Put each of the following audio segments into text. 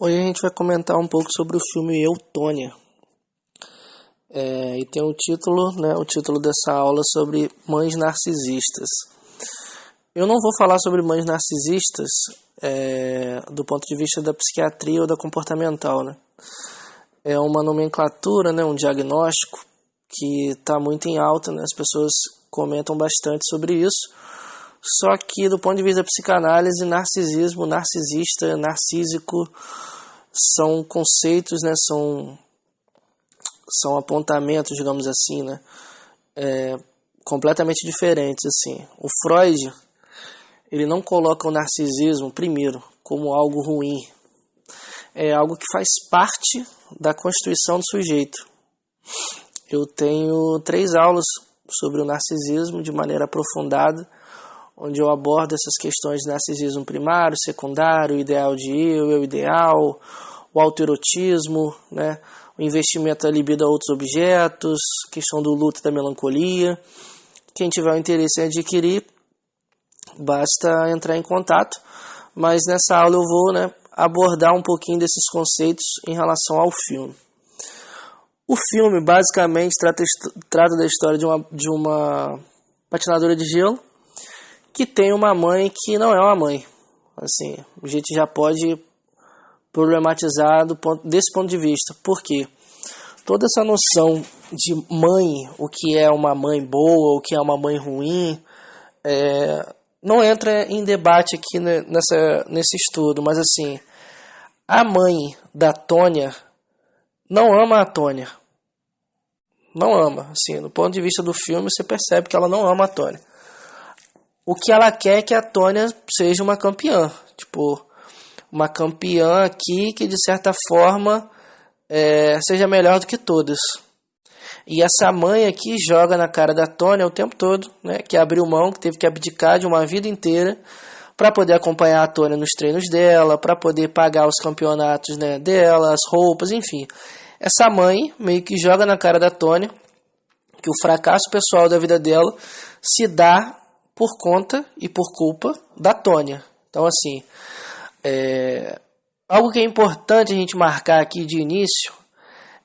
Hoje a gente vai comentar um pouco sobre o filme Eu, Tônia. E tem o título dessa aula sobre mães narcisistas. Eu não vou falar sobre mães narcisistas do ponto de vista da psiquiatria ou da comportamental, né? É uma nomenclatura, né, um diagnóstico que está muito em alta, né? As pessoas comentam bastante sobre isso. Só que do ponto de vista da psicanálise, narcisismo, narcisista, narcísico são conceitos, né? São apontamentos, digamos assim, né? Completamente diferentes, assim. O Freud, ele não coloca o narcisismo, primeiro, como algo ruim. É algo que faz parte da constituição do sujeito. Eu tenho 3 aulas sobre o narcisismo de maneira aprofundada, onde eu abordo essas questões de narcisismo primário, secundário, ideal de eu ideal, o autoerotismo, né? O investimento da libido a outros objetos, questão do luto e da melancolia. Quem tiver o interesse em adquirir, basta entrar em contato, mas nessa aula eu vou, né, abordar um pouquinho desses conceitos em relação ao filme. O filme basicamente trata da história de uma patinadora de gelo que tem uma mãe que não é uma mãe. Assim, a gente já pode problematizar desse ponto de vista. Por quê? Toda essa noção de mãe, o que é uma mãe boa, o que é uma mãe ruim, não entra em debate aqui nesse estudo, mas assim, a mãe da Tônia não ama a Tônia. Não ama. Assim, do ponto de vista do filme, você percebe que ela não ama a Tônia. O que ela quer é que a Tônia seja uma campeã. Tipo, uma campeã aqui que, de certa forma, seja melhor do que todas. E essa mãe aqui joga na cara da Tônia o tempo todo, né? Que abriu mão, que teve que abdicar de uma vida inteira para poder acompanhar a Tônia nos treinos dela, para poder pagar os campeonatos, né, dela, as roupas, enfim. Essa mãe meio que joga na cara da Tônia que o fracasso pessoal da vida dela se dá por conta e por culpa da Tônia. Então, assim, algo que é importante a gente marcar aqui de início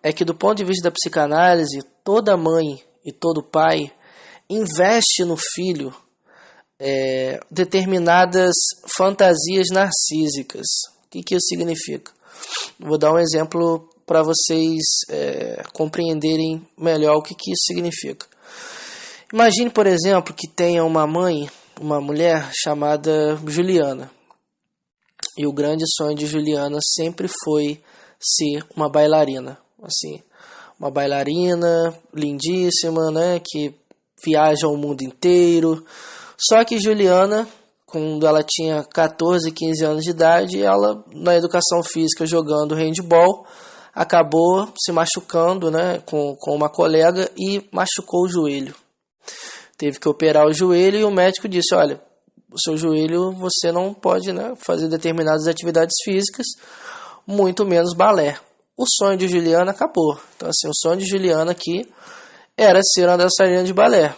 é que, do ponto de vista da psicanálise, toda mãe e todo pai investe no filho determinadas fantasias narcísicas. O que isso significa? Vou dar um exemplo para vocês compreenderem melhor o que isso significa. Imagine, por exemplo, que tenha uma mulher chamada Juliana. E o grande sonho de Juliana sempre foi ser uma bailarina. Assim, uma bailarina lindíssima, né, que viaja ao mundo inteiro. Só que Juliana, quando ela tinha 14, 15 anos de idade, ela, na educação física, jogando handball, acabou se machucando, né, com uma colega e machucou o joelho. Teve que operar o joelho e o médico disse, olha, o seu joelho você não pode, né, fazer determinadas atividades físicas, muito menos balé. O sonho de Juliana acabou. Então, assim, o sonho de Juliana aqui era ser uma dançarina de balé.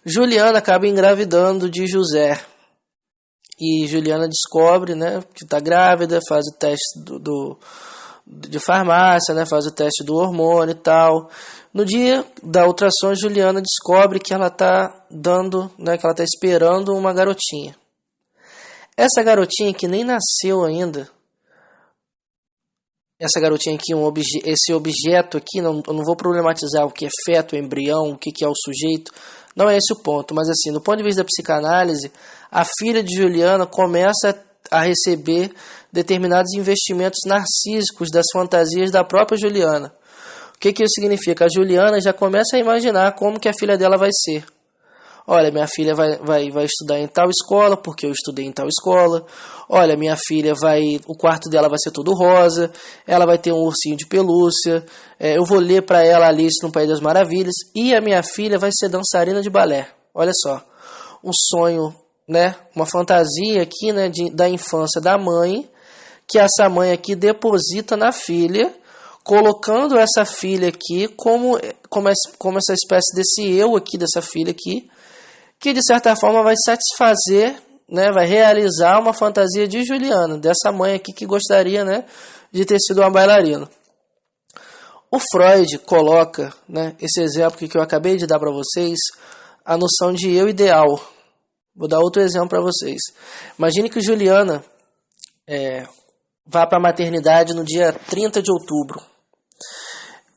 Juliana acaba engravidando de José. E Juliana descobre, né, que está grávida, faz o teste de farmácia, né, faz o teste do hormônio e tal. No dia da ultrassom, Juliana descobre que ela está que ela está esperando uma garotinha. Essa garotinha que nem nasceu ainda, esse objeto aqui, eu não vou problematizar o que é feto, embrião, o que é o sujeito, não é esse o ponto, mas assim, do ponto de vista da psicanálise, a filha de Juliana começa a receber determinados investimentos narcísicos das fantasias da própria Juliana. O que isso significa? A Juliana já começa a imaginar como que a filha dela vai ser. Olha, minha filha vai estudar em tal escola, porque eu estudei em tal escola. Olha, minha filha o quarto dela vai ser todo rosa, ela vai ter um ursinho de pelúcia, eu vou ler para ela Alice no País das Maravilhas, e a minha filha vai ser dançarina de balé. Olha só, um sonho, né, uma fantasia aqui, né, da infância da mãe, que essa mãe aqui deposita na filha, colocando essa filha aqui como essa espécie desse eu aqui, dessa filha aqui, que de certa forma vai satisfazer né, vai realizar uma fantasia de Juliana, dessa mãe aqui que gostaria, né, de ter sido uma bailarina. O Freud coloca, né, esse exemplo que eu acabei de dar para vocês, a noção de eu ideal. Vou dar outro exemplo para vocês. Imagine que Juliana vá para a maternidade no dia 30 de outubro.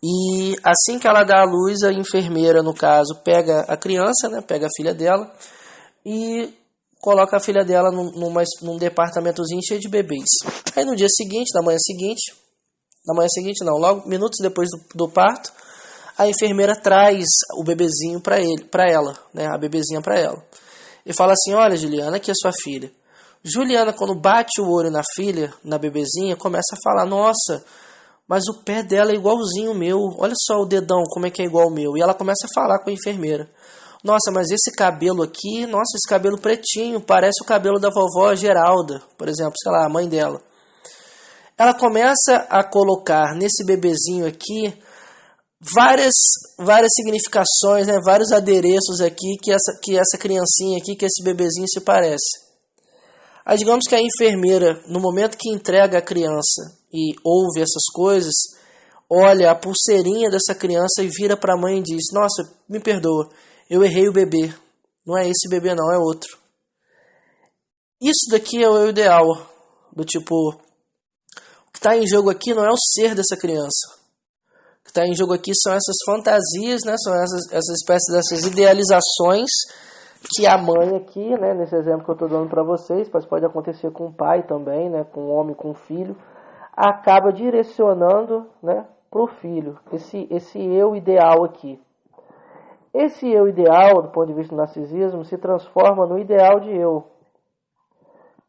E assim que ela dá à luz, a enfermeira, no caso, pega a criança, né, pega a filha dela e coloca a filha dela num departamentozinho cheio de bebês. Aí no dia seguinte, na manhã seguinte não, logo minutos depois do parto, a enfermeira traz o bebezinho para ela, né, a bebezinha para ela. E fala assim: olha, Juliana, aqui é sua filha. Juliana, quando bate o olho na filha, na bebezinha, começa a falar: nossa, mas o pé dela é igualzinho o meu, olha só o dedão, como é que é igual o meu. E ela começa a falar com a enfermeira: nossa, mas esse cabelo aqui, nossa, esse cabelo pretinho, parece o cabelo da vovó Geralda, por exemplo, sei lá, a mãe dela. Ela começa a colocar nesse bebezinho aqui várias significações, né, vários adereços aqui que essa criancinha aqui, que esse bebezinho se parece. Aí digamos que a enfermeira, no momento que entrega a criança e ouve essas coisas, olha a pulseirinha dessa criança e vira para a mãe e diz: nossa, me perdoa, eu errei o bebê, não é esse bebê não, é outro. Isso daqui é o eu ideal, do tipo, o que está em jogo aqui não é o ser dessa criança. O que está em jogo aqui são essas fantasias, né? São essas espécies dessas idealizações que a mãe aqui, né, nesse exemplo que eu estou dando para vocês, mas pode acontecer com o pai também, né, com o homem, com o filho, acaba direcionando, né, para o filho, esse eu ideal aqui. Esse eu ideal, do ponto de vista do narcisismo, se transforma no ideal de eu,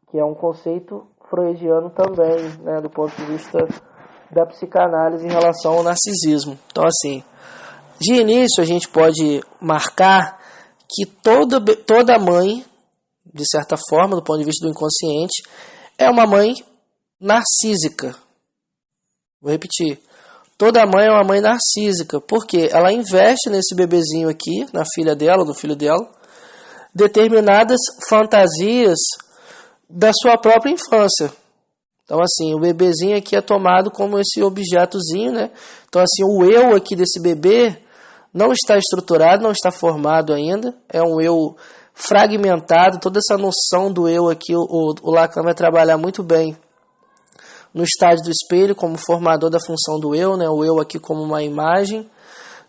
que é um conceito freudiano também, né, do ponto de vista da psicanálise em relação ao narcisismo. Então, assim, de início a gente pode marcar que toda mãe, de certa forma, do ponto de vista do inconsciente, é uma mãe narcísica. Vou repetir. Toda mãe é uma mãe narcísica, porque ela investe nesse bebezinho aqui, na filha dela, no filho dela, determinadas fantasias da sua própria infância. Então, assim, o bebezinho aqui é tomado como esse objetozinho, né? Então, assim, o eu aqui desse bebê não está estruturado, não está formado ainda. É um eu fragmentado. Toda essa noção do eu aqui, o Lacan vai trabalhar muito bem no estágio do espelho, como formador da função do eu, né? O eu aqui como uma imagem.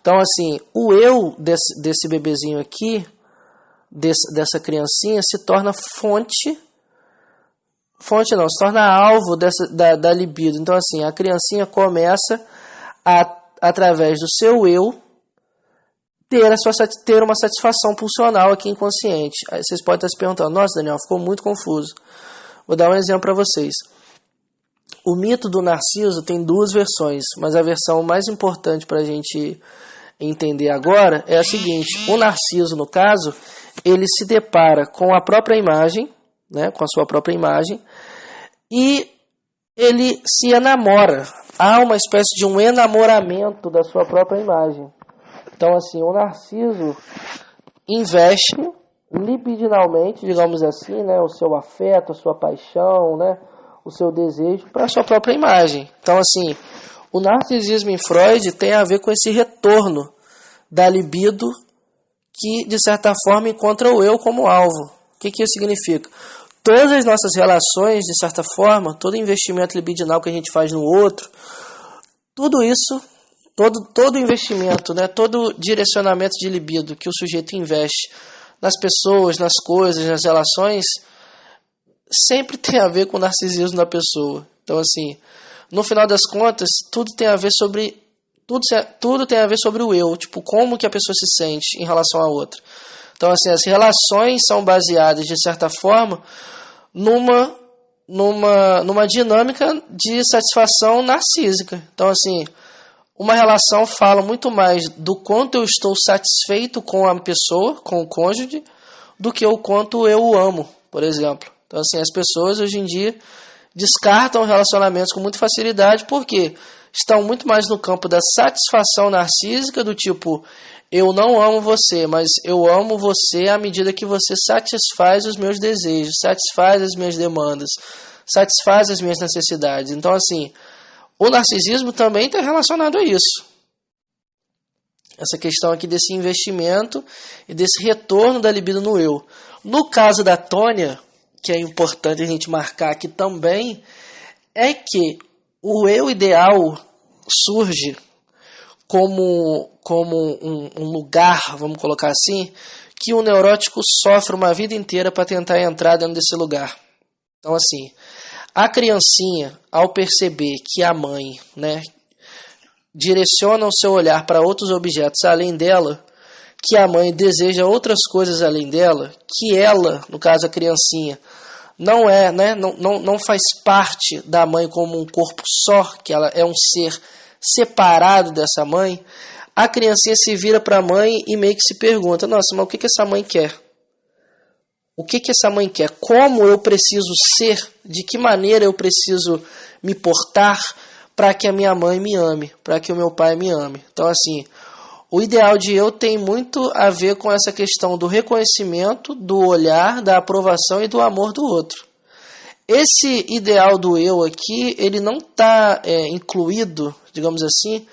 Então, assim, o eu desse bebezinho aqui, dessa criancinha, se torna se torna alvo da libido. Então, assim, a criancinha começa através do seu eu, ter uma satisfação pulsional aqui inconsciente. Aí vocês podem estar se perguntando: nossa, Daniel, ficou muito confuso. Vou dar um exemplo para vocês. O mito do Narciso tem duas versões, mas a versão mais importante para a gente entender agora é a seguinte: o Narciso, no caso, ele se depara com a própria imagem, né, com a sua própria imagem, e ele se enamora. Há uma espécie de um enamoramento da sua própria imagem. Então, assim, o Narciso investe libidinalmente, digamos assim, né, o seu afeto, a sua paixão, né, o seu desejo para a sua própria imagem. Então, assim, o narcisismo em Freud tem a ver com esse retorno da libido que, de certa forma, encontra o eu como alvo. O que isso significa? Todas as nossas relações, de certa forma, todo investimento libidinal que a gente faz no outro, tudo isso, todo investimento, né, todo direcionamento de libido que o sujeito investe nas pessoas, nas coisas, nas relações, sempre tem a ver com o narcisismo da pessoa. Então, assim, no final das contas, tudo tem a ver sobre o eu, tipo, como que a pessoa se sente em relação à outra. Então, assim, as relações são baseadas, de certa forma, numa dinâmica de satisfação narcísica. Então, assim, uma relação fala muito mais do quanto eu estou satisfeito com a pessoa, com o cônjuge, do que o quanto eu o amo, por exemplo. Então, assim, as pessoas hoje em dia descartam relacionamentos com muita facilidade, porque estão muito mais no campo da satisfação narcísica, do tipo, eu não amo você, mas eu amo você à medida que você satisfaz os meus desejos, satisfaz as minhas demandas, satisfaz as minhas necessidades. Então, assim, o narcisismo também está relacionado a isso. Essa questão aqui desse investimento e desse retorno da libido no eu. No caso da Tônia, que é importante a gente marcar aqui também, é que o eu ideal surge como um lugar, vamos colocar assim, que o neurótico sofre uma vida inteira para tentar entrar dentro desse lugar. Então, assim, a criancinha, ao perceber que a mãe, né, direciona o seu olhar para outros objetos além dela, que a mãe deseja outras coisas além dela, que ela, no caso a criancinha, não é, né, não faz parte da mãe como um corpo só, que ela é um ser separado dessa mãe, a criancinha se vira para a mãe e meio que se pergunta, nossa, mas o que essa mãe quer? O que essa mãe quer? Como eu preciso ser? De que maneira eu preciso me portar para que a minha mãe me ame, para que o meu pai me ame? Então, assim, o ideal de eu tem muito a ver com essa questão do reconhecimento, do olhar, da aprovação e do amor do outro. Esse ideal do eu aqui, ele não está incluído, digamos assim,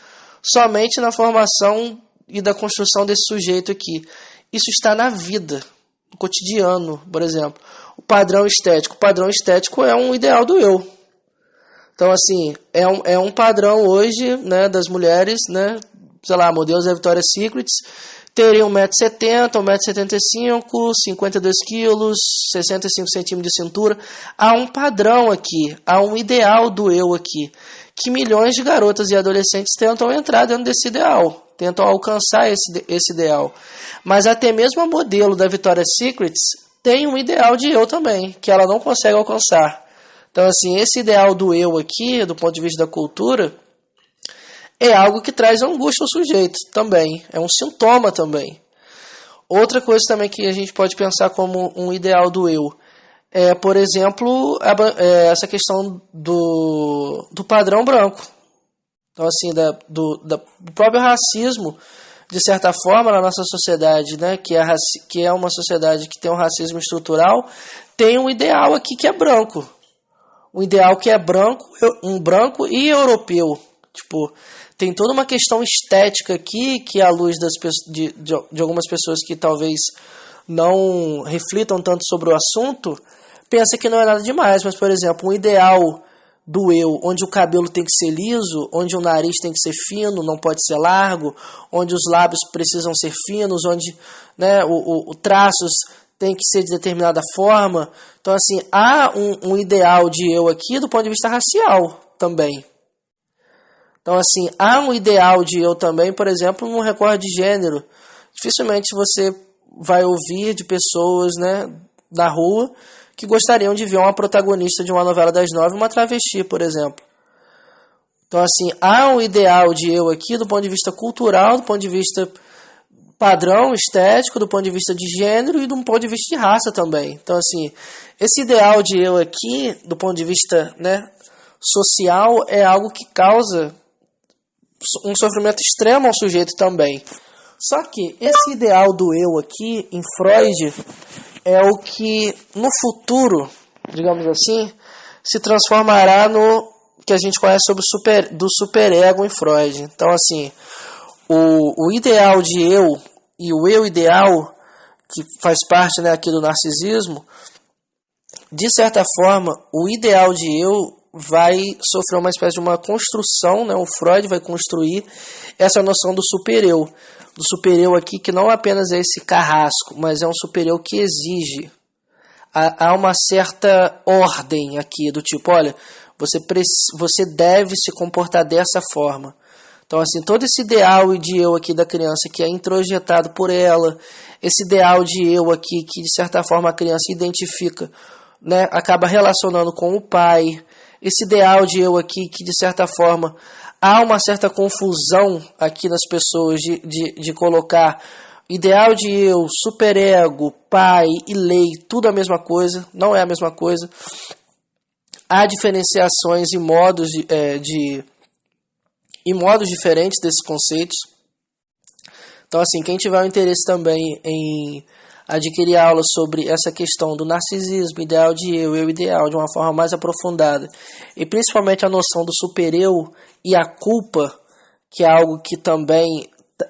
somente na formação e da construção desse sujeito aqui. Isso está na vida, no cotidiano, por exemplo. O padrão estético. O padrão estético é um ideal do eu. Então, assim, é um padrão hoje, né, das mulheres, né, sei lá, modelos da Victoria's Secret, teriam 1,70m, 1,75m, 52 kg, 65 centímetros de cintura. Há um padrão aqui, há um ideal do eu aqui, que milhões de garotas e adolescentes tentam entrar dentro desse ideal, tentam alcançar esse ideal. Mas até mesmo a modelo da Victoria's Secret tem um ideal de eu também, que ela não consegue alcançar. Então, assim, esse ideal do eu aqui, do ponto de vista da cultura, é algo que traz angústia ao sujeito também, é um sintoma também. Outra coisa também que a gente pode pensar como um ideal do eu é, por exemplo, essa questão do padrão branco. Então, assim, do próprio racismo, de certa forma, na nossa sociedade, né, que é uma sociedade que tem um racismo estrutural, tem um ideal aqui que é branco. Um ideal que é branco, um branco e europeu. Tipo, tem toda uma questão estética aqui que, à luz de algumas pessoas que talvez não reflitam tanto sobre o assunto, pensa que não é nada demais. Mas, por exemplo, um ideal do eu, onde o cabelo tem que ser liso, onde o nariz tem que ser fino, não pode ser largo, onde os lábios precisam ser finos, onde, né, o traços tem que ser de determinada forma. Então, assim, há um ideal de eu aqui do ponto de vista racial também. Então, assim, há um ideal de eu também, por exemplo, no recorte de gênero. Dificilmente você vai ouvir de pessoas, né, na rua que gostariam de ver uma protagonista de uma novela das 9, uma travesti, por exemplo. Então, assim, há um ideal de eu aqui do ponto de vista cultural, do ponto de vista padrão estético, do ponto de vista de gênero e do ponto de vista de raça também. Então, assim, esse ideal de eu aqui, do ponto de vista, né, social, é algo que causa um sofrimento extremo ao sujeito também. Só que esse ideal do eu aqui, em Freud, é o que no futuro, digamos assim, se transformará no que a gente conhece sobre do superego em Freud. Então, assim, o ideal de eu e o eu ideal, que faz parte, né, aqui do narcisismo, de certa forma, o ideal de eu vai sofrer uma espécie de uma construção, né? O Freud vai construir essa noção do supereu. Do supereu aqui, que não apenas é esse carrasco, mas é um supereu que exige. Há uma certa ordem aqui, do tipo, olha, você deve se comportar dessa forma. Então, assim, todo esse ideal de eu aqui da criança que é introjetado por ela, esse ideal de eu aqui que, de certa forma, a criança identifica, né, acaba relacionando com o pai, esse ideal de eu aqui que, de certa forma, há uma certa confusão aqui nas pessoas de colocar ideal de eu, superego, pai e lei, tudo a mesma coisa, não é a mesma coisa. Há diferenciações e modos modos diferentes desses conceitos. Então, assim, quem tiver um interesse também em adquirir aulas sobre essa questão do narcisismo, ideal de eu ideal, de uma forma mais aprofundada, e principalmente a noção do super-eu e a culpa, que é algo que também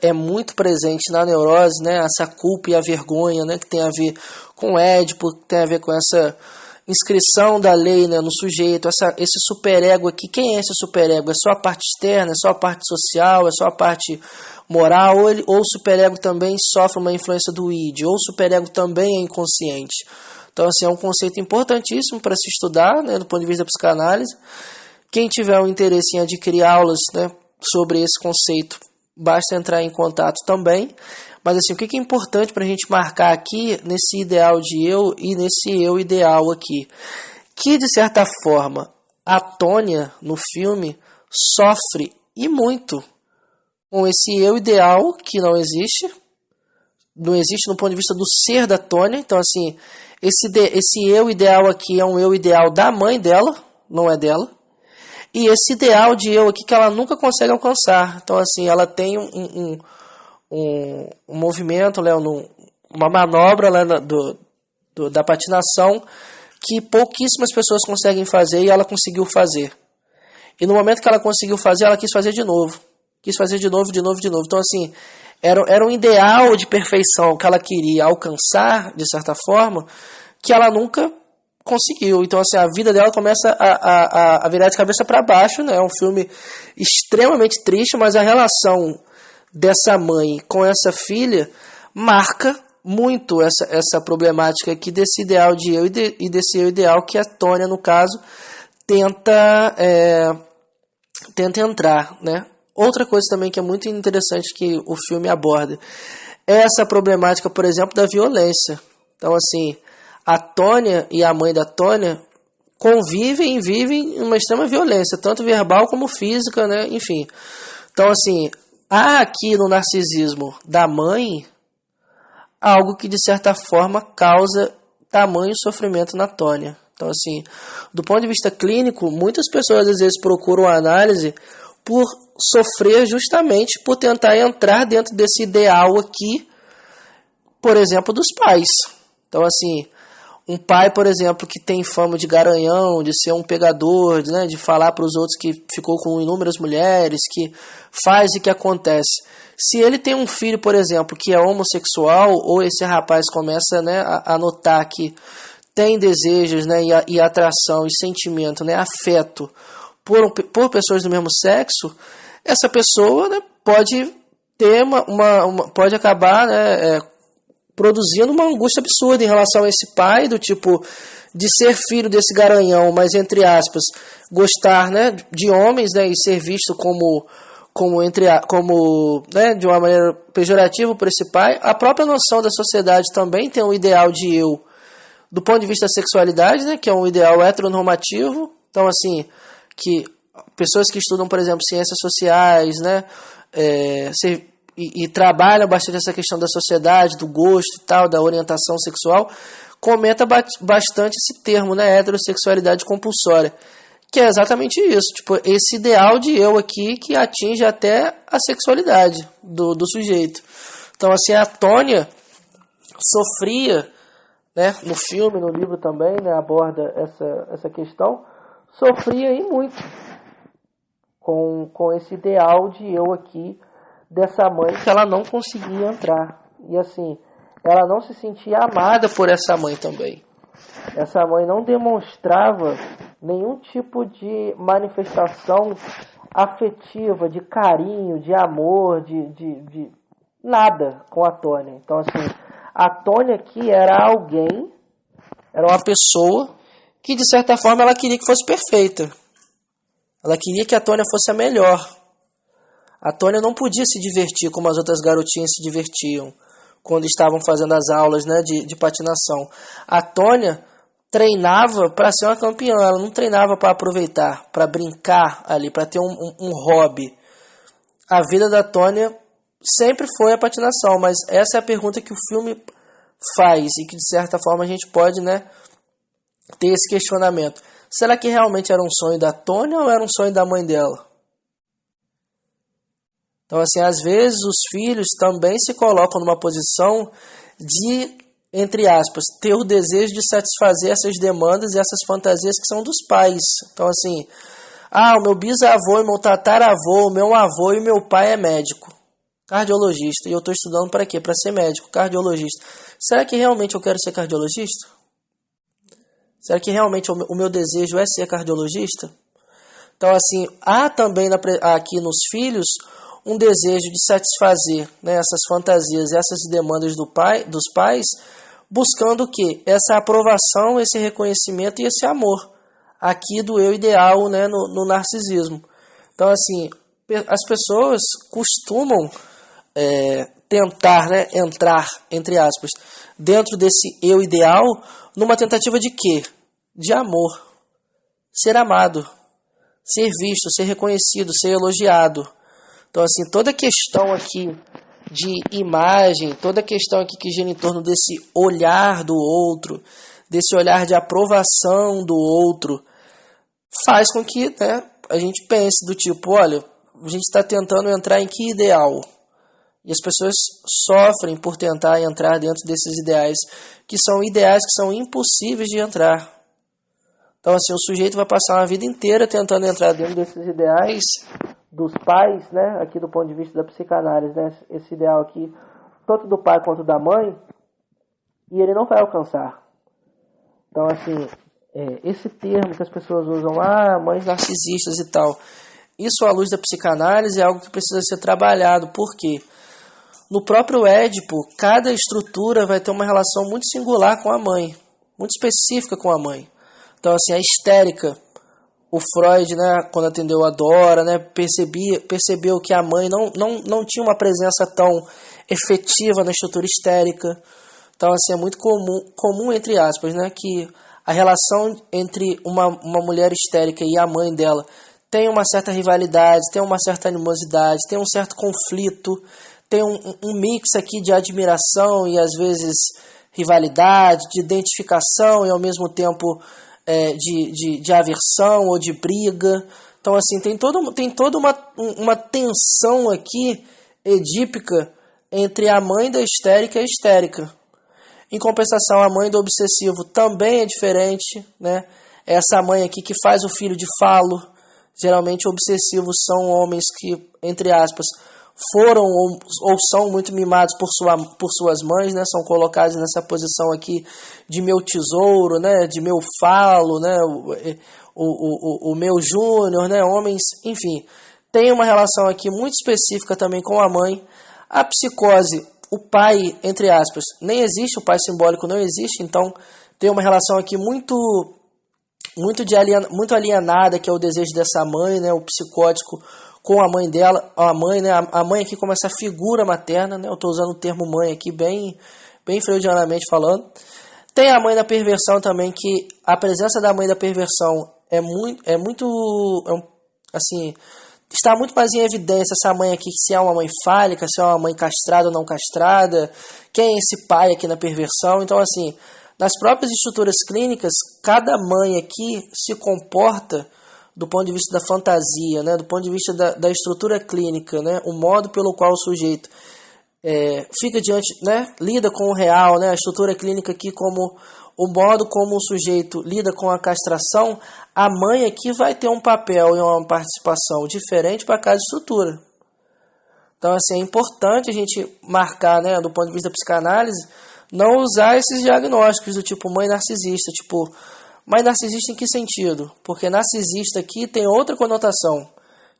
é muito presente na neurose, né? Essa culpa e a vergonha, né? Que tem a ver com o Édipo, que tem a ver com essa inscrição da lei, né, no sujeito, esse superego aqui. Quem é esse superego? É só a parte externa, é só a parte social, é só a parte moral, ou o superego também sofre uma influência do id, ou o superego também é inconsciente. Então, assim, é um conceito importantíssimo para se estudar, né, do ponto de vista da psicanálise. Quem tiver um interesse em adquirir aulas, né, sobre esse conceito, basta entrar em contato também. Mas assim, o que é importante para a gente marcar aqui nesse ideal de eu e nesse eu ideal aqui? Que, de certa forma, a Tônia, no filme, sofre e muito com esse eu ideal que não existe no ponto de vista do ser da Tônia. Então, assim, esse eu ideal aqui é um eu ideal da mãe dela, não é dela. E esse ideal de eu aqui que ela nunca consegue alcançar. Então, assim, ela tem um movimento, né, uma manobra, né, da patinação que pouquíssimas pessoas conseguem fazer e ela conseguiu fazer. E no momento que ela conseguiu fazer, ela quis fazer de novo. Quis fazer de novo. Então, assim, era um ideal de perfeição que ela queria alcançar, de certa forma, que ela nunca conseguiu. Então, assim, a vida dela começa a virar de cabeça para baixo, né? É um filme extremamente triste, mas a relação dessa mãe com essa filha marca muito essa problemática aqui desse ideal de eu e desse eu ideal que a Tônia, no caso, tenta entrar, né? Outra coisa também que é muito interessante que o filme aborda é essa problemática, por exemplo, da violência. Então, assim, a Tônia e a mãe da Tônia convivem e vivem uma extrema violência, tanto verbal como física, né? Enfim. Então, assim, há aqui no narcisismo da mãe algo que, de certa forma, causa tamanho sofrimento na Tônia. Então, assim, do ponto de vista clínico, muitas pessoas às vezes procuram a análise por sofrer justamente por tentar entrar dentro desse ideal aqui, por exemplo, dos pais. Então, assim, um pai, por exemplo, que tem fama de garanhão, de ser um pegador, né, de falar para os outros que ficou com inúmeras mulheres, que faz e que acontece. Se ele tem um filho, por exemplo, que é homossexual, ou esse rapaz começa, né, a notar que tem desejos, né, e atração, e sentimento, né, afeto por pessoas do mesmo sexo, essa pessoa, né, pode ter pode acabar, né, produzindo uma angústia absurda em relação a esse pai, do tipo de ser filho desse garanhão, mas entre aspas, gostar, né, de homens, né, e ser visto como né, de uma maneira pejorativa por esse pai. A própria noção da sociedade também tem um ideal de eu do ponto de vista da sexualidade, né, que é um ideal heteronormativo. Então, assim, que pessoas que estudam, por exemplo, ciências sociais, né, e trabalham bastante essa questão da sociedade, do gosto e tal, da orientação sexual, comenta bastante esse termo, né, heterossexualidade compulsória, que é exatamente isso, tipo, esse ideal de eu aqui que atinge até a sexualidade do sujeito. Então, assim, a Tônia sofria, né, no filme, no livro também, né, aborda essa questão, sofria e muito com esse ideal de eu aqui, dessa mãe que ela não conseguia entrar. E assim, ela não se sentia amada por essa mãe também. Essa mãe não demonstrava nenhum tipo de manifestação afetiva, de carinho, de amor, de nada com a Tônia. Então, assim, a Tônia aqui era alguém, era uma pessoa que, de certa forma, ela queria que fosse perfeita. Ela queria que a Tônia fosse a melhor. A Tônia não podia se divertir como as outras garotinhas se divertiam quando estavam fazendo as aulas, né, de patinação. A Tônia treinava para ser uma campeã, ela não treinava para aproveitar, para brincar ali, para ter um hobby. A vida da Tônia sempre foi a patinação, mas essa é a pergunta que o filme faz e que, de certa forma, a gente pode, né, ter esse questionamento. Será que realmente era um sonho da Tônia ou era um sonho da mãe dela? Então, assim, às vezes os filhos também se colocam numa posição de, entre aspas, ter o desejo de satisfazer essas demandas e essas fantasias que são dos pais. Então, assim, o meu bisavô e meu tataravô, o meu avô e meu pai é médico, cardiologista, e eu estou estudando para quê? Para ser médico, cardiologista. Será que realmente eu quero ser cardiologista? Será que realmente o meu desejo é ser cardiologista? Então, assim, há também aqui nos filhos um desejo de satisfazer, né, essas fantasias, essas demandas dos pais, buscando o quê? Essa aprovação, esse reconhecimento e esse amor aqui do eu ideal, né, no narcisismo. Então, assim, as pessoas costumam tentar, né, entrar, entre aspas, dentro desse eu ideal, numa tentativa de quê? De amor, ser amado, ser visto, ser reconhecido, ser elogiado. Então, assim, toda a questão aqui de imagem, toda a questão aqui que gira em torno desse olhar do outro, desse olhar de aprovação do outro, faz com que, né, a gente pense do tipo, olha, a gente está tentando entrar em que ideal? E as pessoas sofrem por tentar entrar dentro desses ideais que são impossíveis de entrar. Então, assim, o sujeito vai passar uma vida inteira tentando entrar dentro desses ideais dos pais, né? Aqui do ponto de vista da psicanálise, né? Esse ideal aqui, tanto do pai quanto da mãe, e ele não vai alcançar. Então, assim, esse termo que as pessoas usam, mães narcisistas e tal, isso à luz da psicanálise é algo que precisa ser trabalhado. Por quê? No próprio Édipo, cada estrutura vai ter uma relação muito singular com a mãe, muito específica com a mãe. Então, assim, a histérica, o Freud, né, quando atendeu a Dora, né, percebeu que a mãe não tinha uma presença tão efetiva na estrutura histérica. Então, assim, é muito comum, entre aspas, né, que a relação entre uma mulher histérica e a mãe dela tem uma certa rivalidade, tem uma certa animosidade, tem um certo conflito, tem um mix aqui de admiração e, às vezes, rivalidade, de identificação e, ao mesmo tempo, de aversão ou de briga. Então, assim, tem toda uma tensão aqui edípica entre a mãe da histérica e a histérica. Em compensação, a mãe do obsessivo também é diferente, né? Essa mãe aqui que faz o filho de falo. Geralmente, obsessivos são homens que, entre aspas, foram ou são muito mimados por suas mães, né? São colocados nessa posição aqui de meu tesouro, né? De meu falo, né? O meu júnior, né? Homens, enfim, tem uma relação aqui muito específica também com a mãe. A psicose, o pai, entre aspas, nem existe, o pai simbólico não existe, então tem uma relação aqui muito alienada, que é o desejo dessa mãe, né? O psicótico com a mãe dela, a mãe, né? A mãe aqui como essa figura materna, né? Eu estou usando o termo mãe aqui bem freudianamente falando. Tem a mãe da perversão também, que a presença da mãe da perversão assim, está muito mais em evidência essa mãe aqui, se é uma mãe fálica, se é uma mãe castrada ou não castrada, quem é esse pai aqui na perversão. Então, assim, nas próprias estruturas clínicas, cada mãe aqui se comporta do ponto de vista da fantasia, né, do ponto de vista da estrutura clínica, né, o modo pelo qual o sujeito fica diante, né, lida com o real, né, a estrutura clínica aqui como o modo como o sujeito lida com a castração, a mãe aqui vai ter um papel e uma participação diferente para cada estrutura. Então, assim, é importante a gente marcar, né, do ponto de vista da psicanálise, não usar esses diagnósticos do tipo mãe narcisista, tipo, mãe narcisista em que sentido? Porque narcisista aqui tem outra conotação,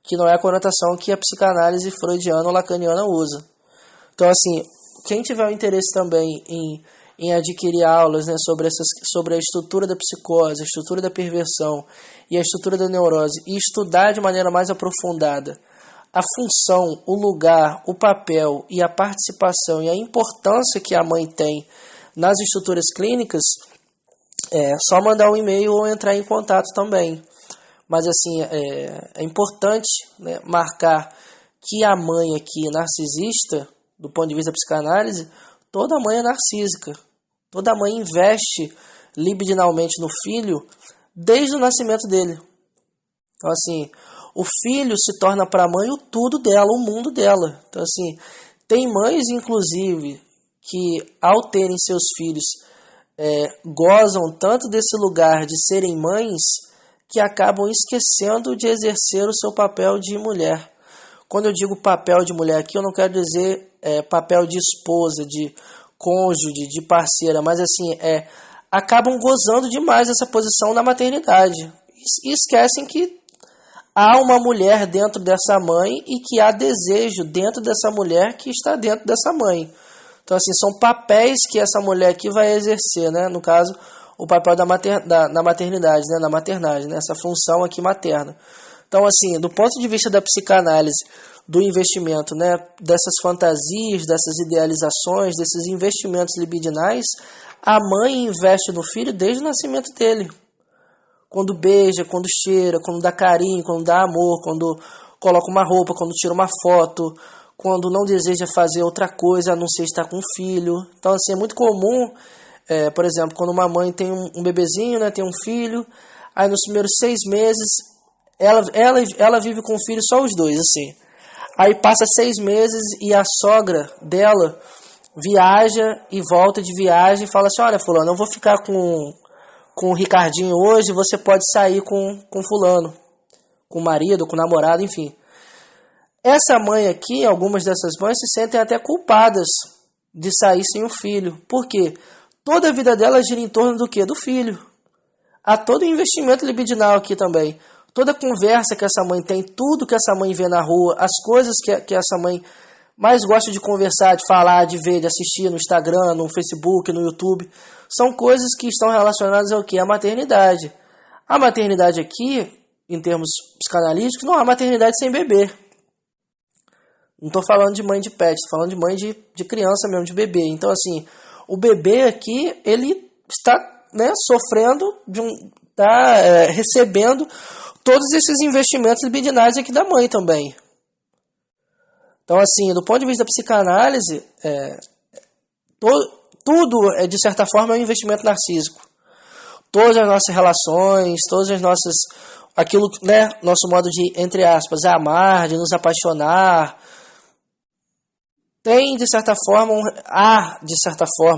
que não é a conotação que a psicanálise freudiana ou lacaniana usa. Então, assim, quem tiver o interesse também em adquirir aulas, né, sobre a estrutura da psicose, a estrutura da perversão e a estrutura da neurose, e estudar de maneira mais aprofundada a função, o lugar, o papel e a participação e a importância que a mãe tem nas estruturas clínicas, só mandar um e-mail ou entrar em contato também. Mas, assim, é importante, né, marcar que a mãe aqui narcisista, do ponto de vista da psicanálise, toda mãe é narcísica. Toda mãe investe libidinalmente no filho desde o nascimento dele. Então, assim, O filho se torna para a mãe o tudo dela, o mundo dela. Então, assim, tem mães, inclusive, que ao terem seus filhos gozam tanto desse lugar de serem mães que acabam esquecendo de exercer o seu papel de mulher. Quando eu digo papel de mulher aqui, eu não quero dizer papel de esposa, de cônjuge, de parceira, mas assim, acabam gozando demais dessa posição na maternidade. E esquecem que há uma mulher dentro dessa mãe e que há desejo dentro dessa mulher que está dentro dessa mãe. Então, assim, são papéis que essa mulher aqui vai exercer, né? No caso, o papel na maternidade, né? Na maternagem, né? Essa função aqui materna. Então, assim, do ponto de vista da psicanálise, do investimento, né? Dessas fantasias, dessas idealizações, desses investimentos libidinais, a mãe investe no filho desde o nascimento dele. Quando beija, quando cheira, quando dá carinho, quando dá amor, quando coloca uma roupa, quando tira uma foto, quando não deseja fazer outra coisa a não ser estar com o filho. Então, assim, é muito comum, por exemplo, quando uma mãe tem um bebezinho, né, tem um filho, aí nos primeiros 6 meses, ela vive com o filho só os dois, assim. Aí passa 6 meses e a sogra dela viaja e volta de viagem e fala assim, olha, fulano, eu vou ficar com o Ricardinho hoje, você pode sair com fulano, com o marido, com o namorado, enfim. Essa mãe aqui, algumas dessas mães se sentem até culpadas de sair sem o filho. Por quê? Toda a vida dela gira em torno do quê? Do filho. Há todo o investimento libidinal aqui também. Toda a conversa que essa mãe tem, tudo que essa mãe vê na rua, as coisas que essa mãe mais gosta de conversar, de falar, de ver, de assistir no Instagram, no Facebook, no YouTube, são coisas que estão relacionadas ao quê? À maternidade. A maternidade aqui, em termos psicanalíticos, não há maternidade sem bebê. Não estou falando de mãe de pet, estou falando de mãe de criança mesmo, de bebê. Então, assim, o bebê aqui, ele está, né, sofrendo, está recebendo todos esses investimentos libidinais aqui da mãe também. Então, assim, do ponto de vista da psicanálise, tudo, de certa forma, é um investimento narcísico. Todas as nossas relações, todas as nossas... aquilo, né, nosso modo de, entre aspas, amar, de nos apaixonar... Tem, de certa forma,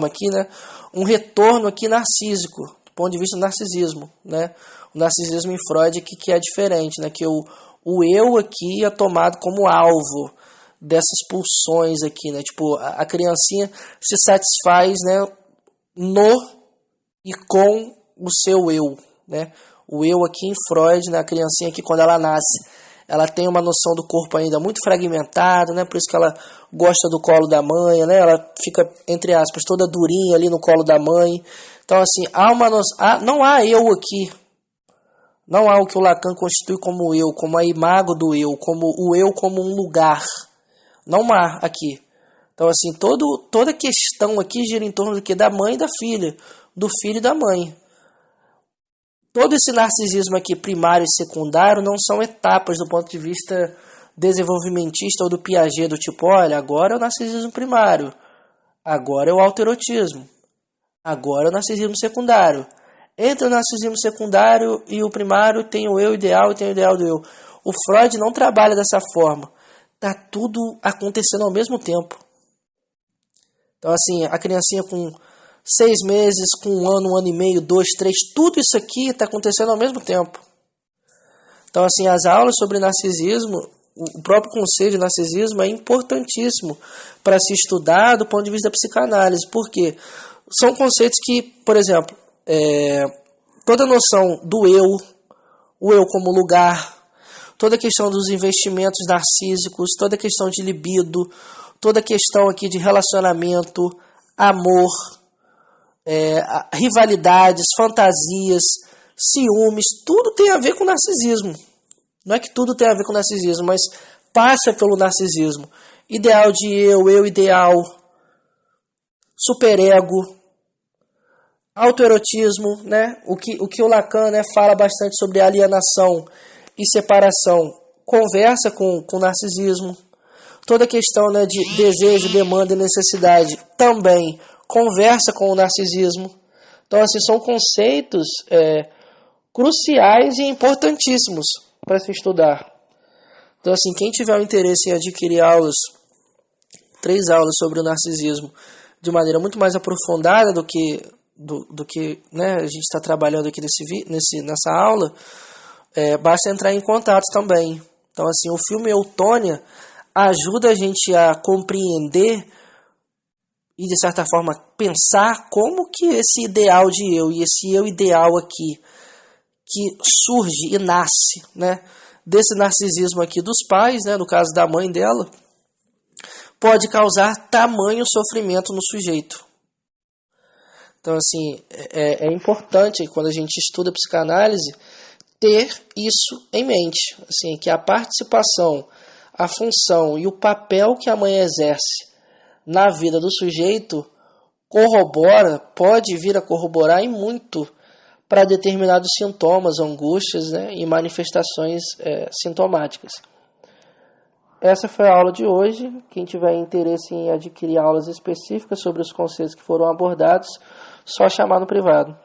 aqui, né, um retorno aqui narcísico, do ponto de vista do narcisismo, né? O narcisismo em Freud que é diferente, né? Que o eu aqui é tomado como alvo dessas pulsões aqui, né? Tipo, a criancinha se satisfaz, né, no e com o seu eu, né? O eu aqui em Freud, né, a criancinha aqui quando ela nasce, ela tem uma noção do corpo ainda muito fragmentada, né? Por isso que ela gosta do colo da mãe, né? Ela fica, entre aspas, toda durinha ali no colo da mãe. Então, assim, não há eu aqui. Não há o que o Lacan constitui como eu, como a imago do eu, como o eu como um lugar. Não há aqui. Então, assim, toda questão aqui gira em torno do que? Da mãe e da filha. Do filho e da mãe. Todo esse narcisismo aqui, primário e secundário, não são etapas do ponto de vista desenvolvimentista ou do Piaget, do tipo, olha, agora é o narcisismo primário, agora é o autoerotismo, agora é o narcisismo secundário. Entre o narcisismo secundário e o primário tem o eu ideal e tem o ideal do eu. O Freud não trabalha dessa forma. Está tudo acontecendo ao mesmo tempo. Então, assim, a criancinha com 6 meses, com 1 ano e meio, 2, 3, tudo isso aqui está acontecendo ao mesmo tempo. Então, assim, as aulas sobre narcisismo, o próprio conceito de narcisismo é importantíssimo para se estudar do ponto de vista da psicanálise. Por quê? São conceitos que, por exemplo, toda a noção do eu, o eu como lugar, toda a questão dos investimentos narcísicos, toda a questão de libido, toda a questão aqui de relacionamento, amor, rivalidades, fantasias, ciúmes, tudo tem a ver com narcisismo. Não é que tudo tem a ver com narcisismo, mas passa pelo narcisismo. Ideal de eu ideal, superego, autoerotismo, né? O que o Lacan, né, fala bastante sobre alienação e separação, conversa com narcisismo. Toda a questão, né, de desejo, demanda e necessidade também conversa com o narcisismo. Então, assim, são conceitos cruciais e importantíssimos para se estudar. Então, assim, quem tiver o interesse em adquirir aulas, 3 aulas sobre o narcisismo, de maneira muito mais aprofundada do que né, a gente está trabalhando aqui nessa aula, basta entrar em contato também. Então, assim, o filme Eutônia ajuda a gente a compreender e, de certa forma, pensar como que esse ideal de eu e esse eu ideal aqui, que surge e nasce, né, desse narcisismo aqui dos pais, né, no caso da mãe dela, pode causar tamanho sofrimento no sujeito. Então, assim, é importante, quando a gente estuda psicanálise, ter isso em mente, assim, que a participação, a função e o papel que a mãe exerce na vida do sujeito pode vir a corroborar e muito para determinados sintomas, angústias, né, e manifestações sintomáticas. Essa foi a aula de hoje. Quem tiver interesse em adquirir aulas específicas sobre os conceitos que foram abordados, só chamar no privado.